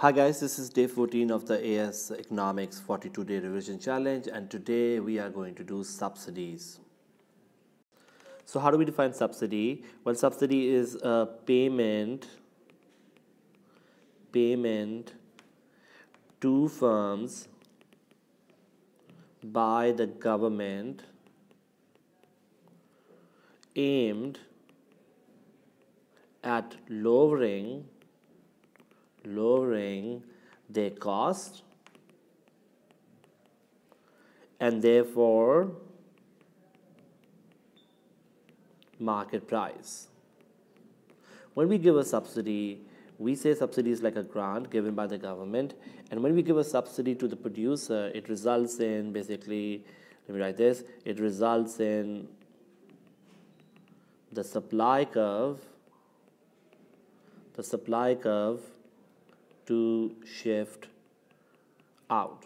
Hi guys, this is day 14 of the AS Economics 42-day revision challenge, and today we are going to do subsidies. So how do we define subsidy? Well, subsidy is a payment to firms by the government aimed at lowering their cost and therefore market price. When we give a subsidy, we say subsidy is like a grant given by the government, and when we give a subsidy to the producer, it results in basically, let me write this, it results in the supply curve to shift out.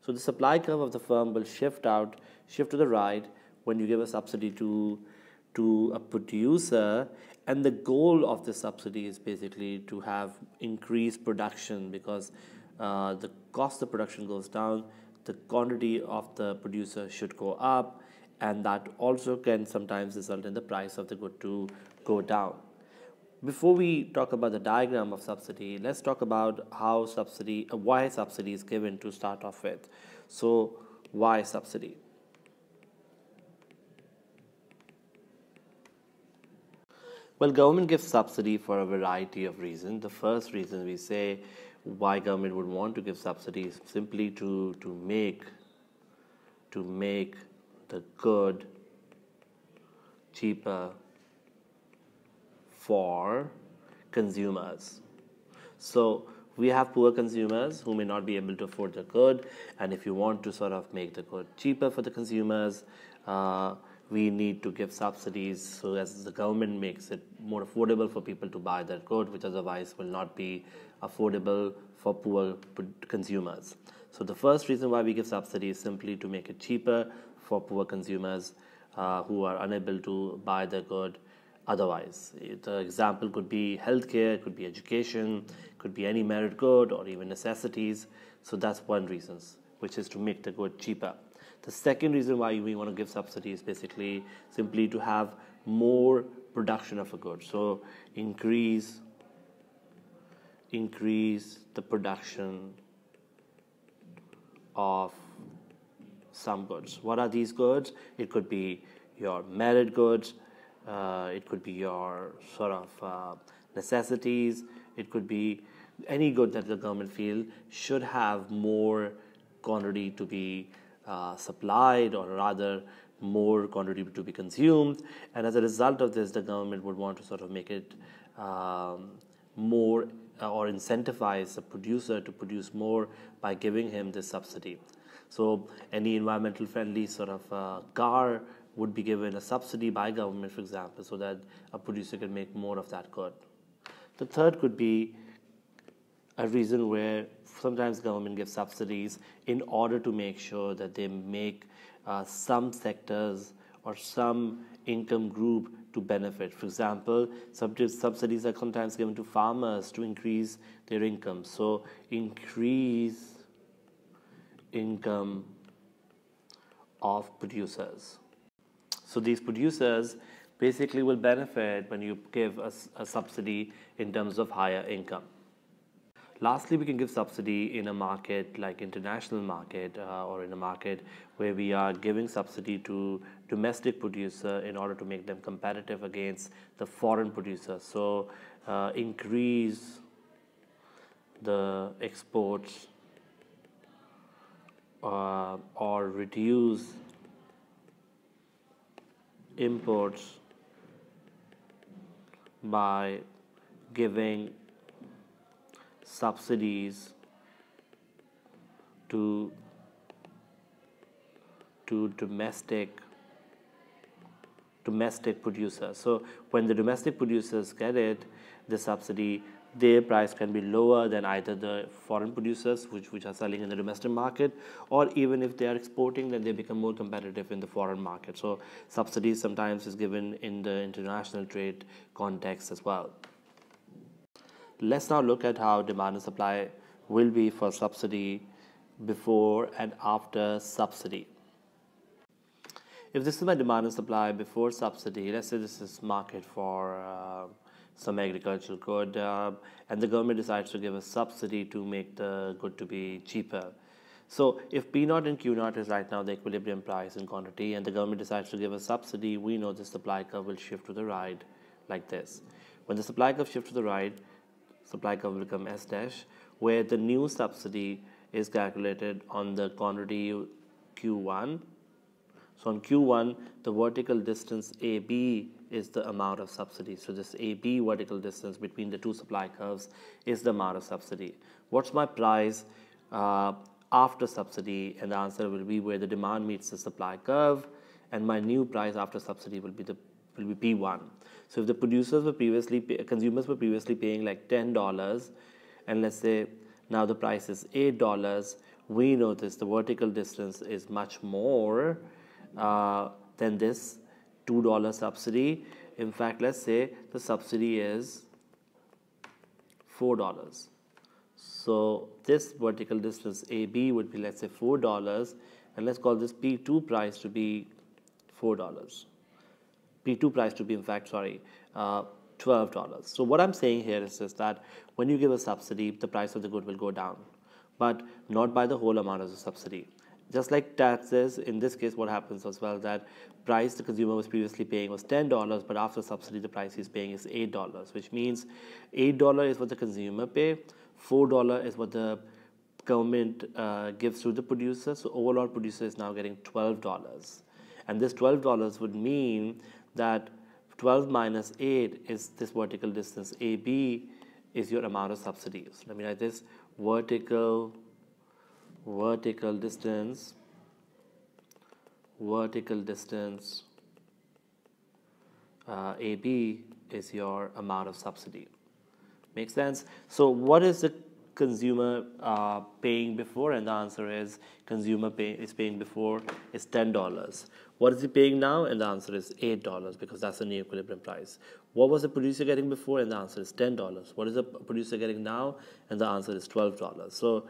So the supply curve of the firm will shift to the right when you give a subsidy to a producer, and the goal of the subsidy is basically to have increased production, because the cost of production goes down, the quantity of the producer should go up, and that also can sometimes result in the price of the good to go down. Before we talk about the diagram of subsidy, let's talk about why subsidy is given to start off with. So, why subsidy? Well, government gives subsidy for a variety of reasons. The first reason we say why government would want to give subsidy is simply to make the good cheaper for consumers. So we have poor consumers who may not be able to afford the good, and if you want to sort of make the good cheaper for the consumers, we need to give subsidies so as the government makes it more affordable for people to buy that good, which otherwise will not be affordable for poor consumers. So the first reason why we give subsidy is simply to make it cheaper for poor consumers who are unable to buy the good otherwise. The example could be healthcare, could be education, could be any merit good or even necessities. So that's one reason, which is to make the good cheaper. The second reason why we want to give subsidy is basically simply to have more production of a good. So increase the production of some goods. What are these goods? It could be your merit goods, it could be your sort of necessities, it could be any good that the government feels should have more quantity to be supplied, or rather more quantity to be consumed, and as a result of this the government would want to sort of make it more or incentivize the producer to produce more by giving him this subsidy. So any environmental friendly sort of car would be given a subsidy by government, for example, so that a producer can make more of that good. The third could be a reason where sometimes government gives subsidies in order to make sure that they make some sectors or some income group to benefit. For example, subsidies are sometimes given to farmers to increase their income. So increase income of producers. So these producers basically will benefit when you give a subsidy in terms of higher income. Lastly, we can give subsidy in a market like international market or in a market where we are giving subsidy to domestic producer in order to make them competitive against the foreign producers. So increase the exports or reduce imports by giving subsidies to domestic producers. So when the domestic producers get it, the subsidy, their price can be lower than either the foreign producers which are selling in the domestic market, or even if they are exporting, then they become more competitive in the foreign market. So subsidies sometimes is given in the international trade context as well. Let's now look at how demand and supply will be for subsidy before and after subsidy. If this is my demand and supply before subsidy, let's say this is market for some agricultural good, and the government decides to give a subsidy to make the good to be cheaper. So if P naught and Q naught is right now the equilibrium price and quantity, and the government decides to give a subsidy, we know the supply curve will shift to the right like this. When the supply curve shifts to the right, supply curve will become S dash, where the new subsidy is calculated on the quantity Q1. So on Q1, the vertical distance AB is the amount of subsidy. So this AB vertical distance between the two supply curves is the amount of subsidy. What's my price after subsidy? And the answer will be where the demand meets the supply curve, and my new price after subsidy will be P1. So if the consumers were previously paying like $10, and let's say now the price is $8, we notice the vertical distance is much more than this $2 subsidy. In fact, let's say the subsidy is $4. So this vertical distance AB would be, let's say, $4, and let's call this P2 price to be $4. P2 price to be, in fact, $12. So what I'm saying here is just that when you give a subsidy, the price of the good will go down, but not by the whole amount of the subsidy. Just like taxes, in this case, what happens as well, that price the consumer was previously paying was $10, but after subsidy, the price he's paying is $8, which means $8 is what the consumer pay, $4 is what the government gives to the producer. So overall, producer is now getting $12, and this $12 would mean that 12 minus 8 is this vertical distance AB is your amount of subsidy. So let me write this: vertical distance AB is your amount of subsidy. Make sense? So what is the consumer paying before? And the answer is consumer is paying before is $10. What is he paying now? And the answer is $8, because that's the new equilibrium price. What was the producer getting before? And the answer is $10. What is the producer getting now? And the answer is $12. So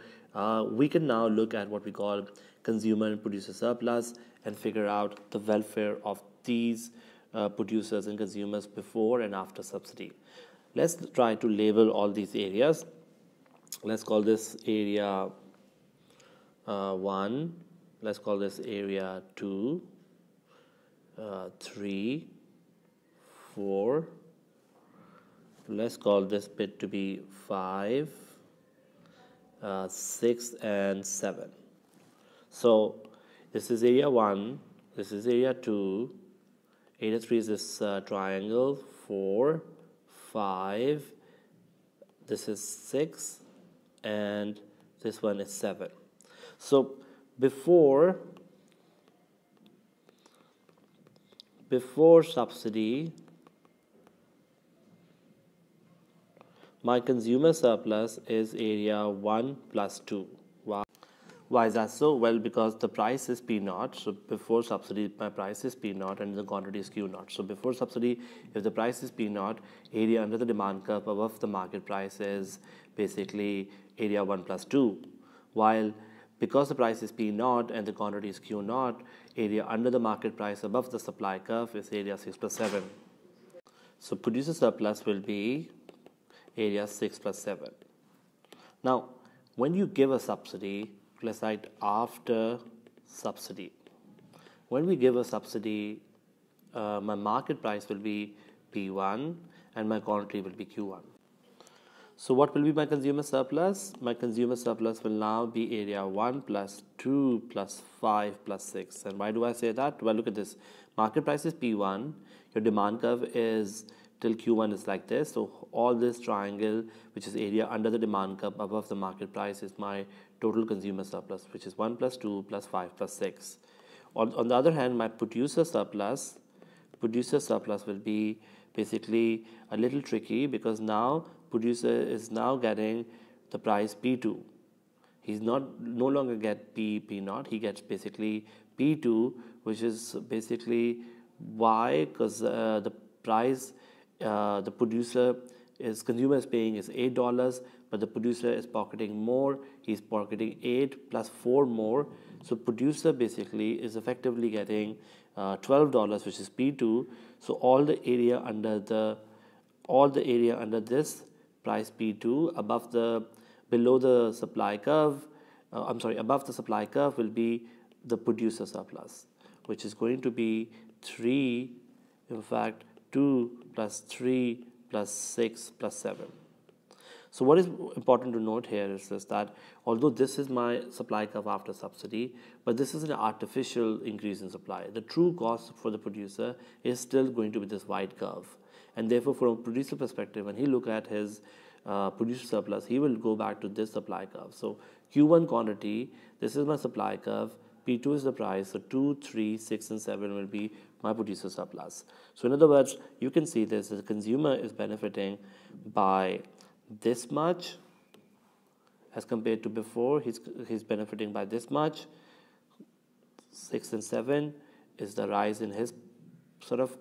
we can now look at what we call consumer and producer surplus and figure out the welfare of these producers and consumers before and after subsidy. Let's try to label all these areas. Let's call this area 1. Let's call this area 2, 3, 4. Let's call this bit to be 5, 6, and 7. So this is area 1, this is area 2, area 3 is this triangle, 4, 5, this is 6, and this one is 7. So before subsidy, my consumer surplus is area 1 plus 2. Why is that so? Well, because the price is P naught. So before subsidy, my price is P naught and the quantity is Q naught. So before subsidy, if the price is P naught, area under the demand curve above the market price is basically area 1 plus 2. While because the price is P naught and the quantity is Q naught, area under the market price above the supply curve is area 6 plus 7. So producer surplus will be area 6 plus 7. Now, when you give a subsidy, let's write after subsidy. When we give a subsidy, my market price will be P1 and my quantity will be Q1. So what will be my consumer surplus? My consumer surplus will now be area 1 plus 2 plus 5 plus 6. And why do I say that? Well, look at this. Market price is P1. Your demand curve is till Q1 is like this. So all this triangle, which is area under the demand curve above the market price, is my total consumer surplus, which is 1 plus 2 plus 5 plus 6. On the other hand, my producer surplus will be basically a little tricky, because now producer is now getting the price P2. He's no longer get P naught. He gets basically P2, which is basically why, because the price the producer consumer is paying is $8, but the producer is pocketing more. He's pocketing 8 plus 4 more. So producer basically is effectively getting $12, which is P2. So all the area under this price P2 below the supply curve, above the supply curve will be the producer surplus, which is going to be 2 plus 3 plus 6 plus 7. So what is important to note here is that although this is my supply curve after subsidy, but this is an artificial increase in supply. The true cost for the producer is still going to be this white curve. And therefore, from a producer perspective, when he look at his producer surplus, he will go back to this supply curve. So Q1 quantity, this is my supply curve, P2 is the price, so 2, 3, 6 and 7 will be my producer surplus. So in other words, you can see this, the consumer is benefiting by this much as compared to before. He's benefiting by this much. 6 and 7 is the rise in his sort of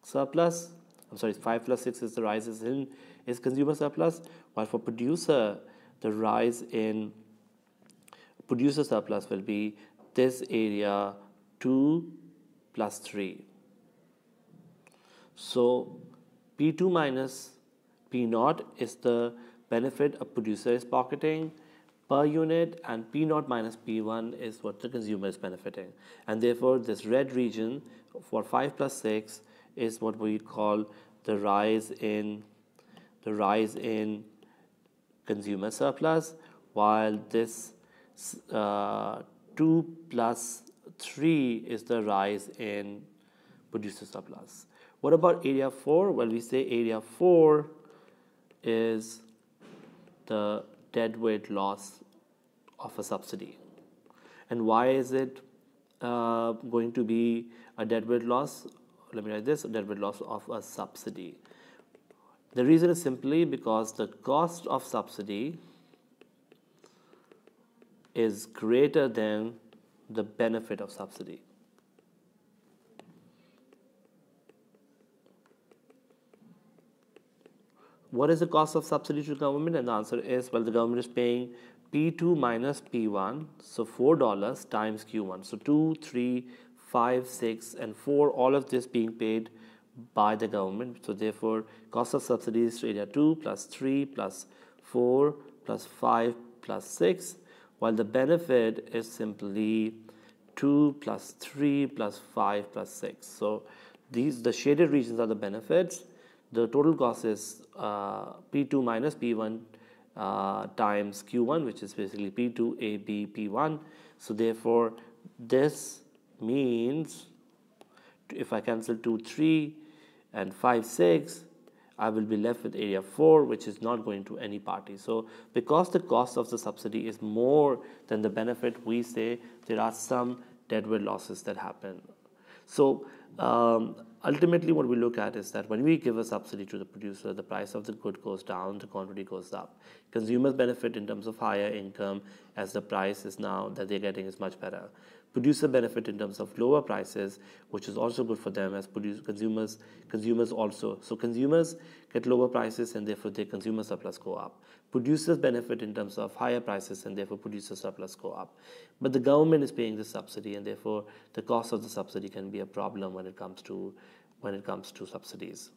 surplus. 5 plus 6 is the rise in his consumer surplus, while for producer, the rise in producer surplus will be this area 2 plus 3. So P2 minus P0 is the benefit a producer is pocketing per unit, and P0 minus P1 is what the consumer is benefiting. And therefore, this red region for 5 plus 6 is what we call the rise in consumer surplus, while this 2 plus 3 is the rise in producer surplus. What about area 4? Well, we say area 4 is the deadweight loss of a subsidy. And why is it going to be a deadweight loss? Let me write this, a deadweight loss of a subsidy. The reason is simply because the cost of subsidy is greater than the benefit of subsidy. What is the cost of subsidy to the government? And the answer is, well, the government is paying P2 minus P1, so $4 times Q1. So 2, 3, 5, 6, and 4, all of this being paid by the government. So therefore, cost of subsidy is area 2 plus 3 plus 4 plus 5 plus 6, while the benefit is simply 2 plus 3 plus 5 plus 6. So the shaded regions are the benefits. The total cost is P2 minus P1 times Q1, which is basically P2 AB P1. So therefore, this means if I cancel 2, 3 and 5, 6, I will be left with area 4, which is not going to any party. So because the cost of the subsidy is more than the benefit, we say there are some deadweight losses that happen. So ultimately what we look at is that when we give a subsidy to the producer, the price of the good goes down, the quantity goes up. Consumers benefit in terms of higher income as the price is now that they're getting is much better. Producer benefit in terms of lower prices, which is also good for them as consumers also. So consumers get lower prices and therefore their consumer surplus go up. Producers benefit in terms of higher prices and therefore producer surplus go up. But the government is paying the subsidy and therefore the cost of the subsidy can be a problem when it comes to subsidies.